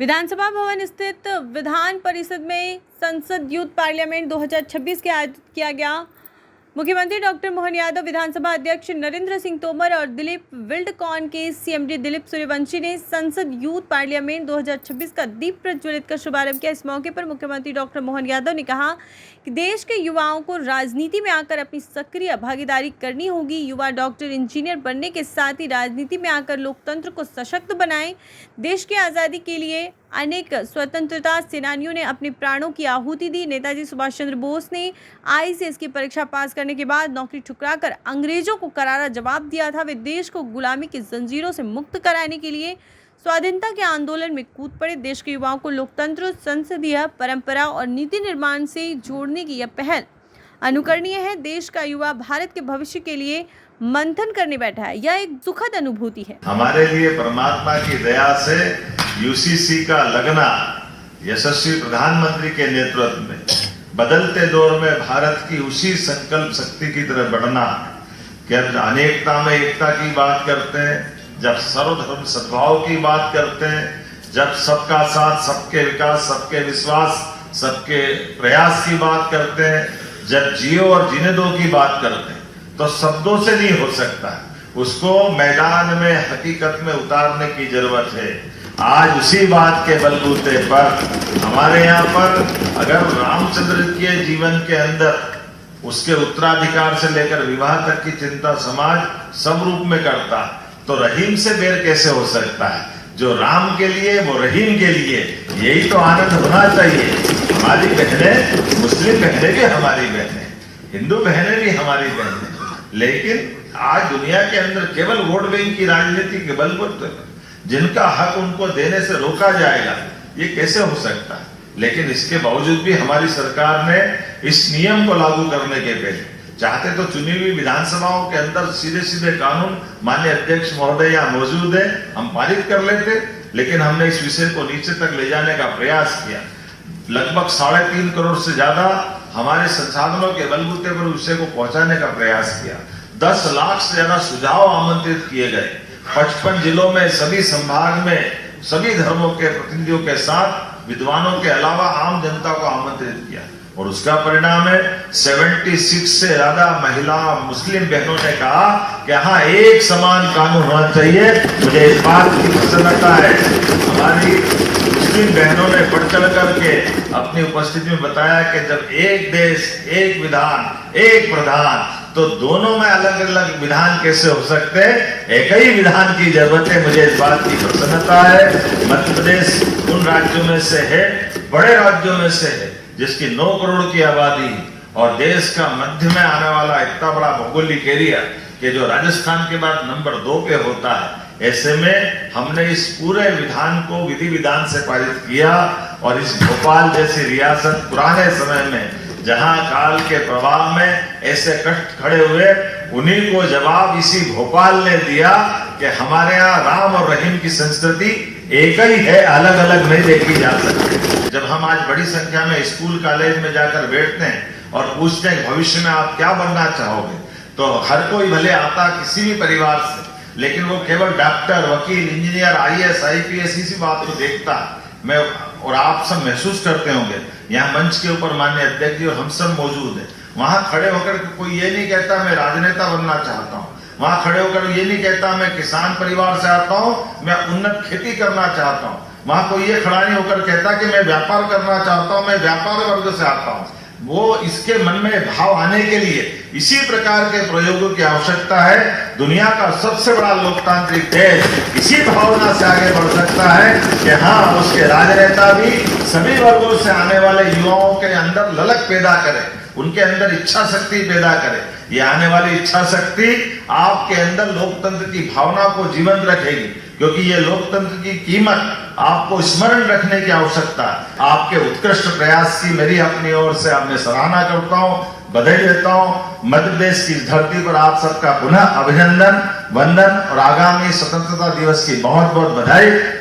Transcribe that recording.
विधानसभा भवन स्थित विधान परिषद में संसद यूथ पार्लियामेंट 2026 के आयोजित किया गया। मुख्यमंत्री डॉक्टर मोहन यादव, विधानसभा अध्यक्ष नरेंद्र सिंह तोमर और दिलीप बिल्डकॉन के सीएमडी दिलीप सूर्यवंशी ने संसद यूथ पार्लियामेंट 2026 का दीप प्रज्वलित कर शुभारंभ किया। इस मौके पर मुख्यमंत्री डॉक्टर मोहन यादव ने कहा कि देश के युवाओं को राजनीति में आकर अपनी सक्रिय भागीदारी करनी होगी। युवा डॉक्टर, इंजीनियर बनने के साथ ही राजनीति में आकर लोकतंत्र को सशक्त बनाएं। देश की आज़ादी के लिए अनेक स्वतंत्रता सेनानियों ने अपने प्राणों की आहुति दी। नेताजी सुभाष चंद्र बोस ने आईसीएस की परीक्षा पास करने के बाद नौकरी ठुकराकर अंग्रेजों को करारा जवाब दिया था। वे देश को गुलामी की जंजीरों से मुक्त कराने के लिए स्वाधीनता के आंदोलन में कूद पड़े। देश के युवाओं को लोकतंत्र, संसदीय परंपरा और नीति निर्माण से जोड़ने की यह पहल अनुकरणीय है। देश का युवा भारत के भविष्य के लिए मंथन करने बैठा है। यह एक सुखद अनुभूति है। हमारे लिए परमात्मा की दया से यूसीसी का लगना, यशस्वी प्रधानमंत्री के नेतृत्व में बदलते दौर में भारत की उसी संकल्प शक्ति की तरफ बढ़ना कि अब अनेकता में एकता की बात करते हैं, जब सर्वधर्म सद्भाव की बात करते हैं, जब सबका साथ, सबके विकास, सबके विश्वास, सबके प्रयास की बात करते हैं, जब जियो और जीने दो की बात करते हैं, तो शब्दों से नहीं हो सकता, उसको मैदान में हकीकत में उतारने की जरूरत है। आज उसी बात के बलबूते पर हमारे यहाँ पर अगर रामचंद्र के जीवन के अंदर उसके उत्तराधिकार से लेकर विवाह तक की चिंता समाज सब रूप में करता, तो रहीम से बेर कैसे हो सकता है? जो राम के लिए वो रहीम के लिए, यही तो आनंद होना चाहिए। हमारी बहनें, मुस्लिम बहनें भी हमारी बहनें, हिंदू बहनें भी हमारी बहनें, लेकिन आज दुनिया के अंदर केवल वोट बैंक की राजनीति के बलबूते पर जिनका हक उनको देने से रोका जाएगा, ये कैसे हो सकता है? लेकिन इसके बावजूद भी हमारी सरकार ने इस नियम को लागू करने के पहले चाहते तो चुनी हुई विधानसभाओं के अंदर सीधे सीधे कानून माननीय अध्यक्ष महोदय यहाँ मौजूद है, हम पारित कर लेते, लेकिन हमने इस विषय को नीचे तक ले जाने का प्रयास किया। लगभग 3.5 करोड़ से ज्यादा हमारे संसाधनों के बलबूते पर विषय को पहुंचाने का प्रयास किया। 10 लाख से ज्यादा सुझाव आमंत्रित किए गए। 55 जिलों में, सभी संभाग में, सभी धर्मों के प्रतिनिधियों के साथ विद्वानों के अलावा आम जनता को आमंत्रित किया, और उसका परिणाम है 76 से ज्यादा महिला मुस्लिम बहनों ने कहा कि हाँ, एक समान कानून होना चाहिए। मुझे इस बात की प्रसन्नता है, हमारी मुस्लिम बहनों ने बढ़ चढ़ करके अपनी उपस्थिति में बताया कि जब एक देश, एक विधान, एक प्रधान, तो दोनों में अलग अलग विधान कैसे हो सकते हैं? एक ही विधान की जरूरत है। मुझे इस बात की प्रसन्नता है। मध्य प्रदेश उन राज्यों में से है, बड़े राज्यों में से है, जिसकी 9 करोड़ की आबादी और देश का मध्य में आने वाला इतना बड़ा भौगोलिक एरिया कि जो राजस्थान के बाद नंबर 2 पे होता है। ऐसे में हमने इस पूरे विधान को विधि विधान से पारित किया, और इस भोपाल जैसी रियासत पुराने समय में जहां काल के प्रभाव में ऐसे कष्ट खड़े हुए, उन्हीं को जवाब इसी भोपाल ने दिया कि हमारे यहाँ राम और रहीम की संस्कृति एक ही है, अलग अलग नहीं देखी जा सकती। जब हम आज बड़ी संख्या में स्कूल कॉलेज में जाकर बैठते हैं और पूछते हैं भविष्य में आप क्या बनना चाहोगे, तो हर कोई भले आता किसी भी परिवार से, लेकिन वो केवल डॉक्टर, वकील, इंजीनियर, आईएएस, आईपीएस इसी बात को देखता। मैं और आप सब महसूस करते होंगे, यहाँ मंच के ऊपर माननीय अध्यक्ष जी और हम सब मौजूद हैं, वहां खड़े होकर कोई ये नहीं कहता मैं राजनेता बनना चाहता हूँ, वहां खड़े होकर ये नहीं कहता मैं किसान परिवार से आता हूँ, मैं उन्नत खेती करना चाहता हूँ, वहां कोई ये खड़ा नहीं होकर कहता कि मैं व्यापार करना चाहता हूँ, मैं व्यापार वर्ग से आता हूँ। वो इसके मन में भाव आने के लिए इसी प्रकार के प्रयोगों की आवश्यकता है। दुनिया का सबसे बड़ा लोकतांत्रिक देश इसी भावना से आगे बढ़ सकता है कि हाँ, उसके राजनेता भी सभी वर्गों से आने वाले युवाओं के अंदर ललक पैदा करे, उनके अंदर इच्छा शक्ति पैदा करे। ये आने वाली इच्छा शक्ति आपके अंदर लोकतंत्र की भावना को जीवंत रखेगी, क्योंकि ये लोकतंत्र की कीमत आपको स्मरण रखने की आवश्यकता है। आपके उत्कृष्ट प्रयास की मेरी अपनी ओर से आपने सराहना करता हूँ, बधाई देता हूँ। मध्य प्रदेश की धरती पर आप सबका पुनः अभिनंदन, वंदन और आगामी स्वतंत्रता दिवस की बहुत बहुत बधाई।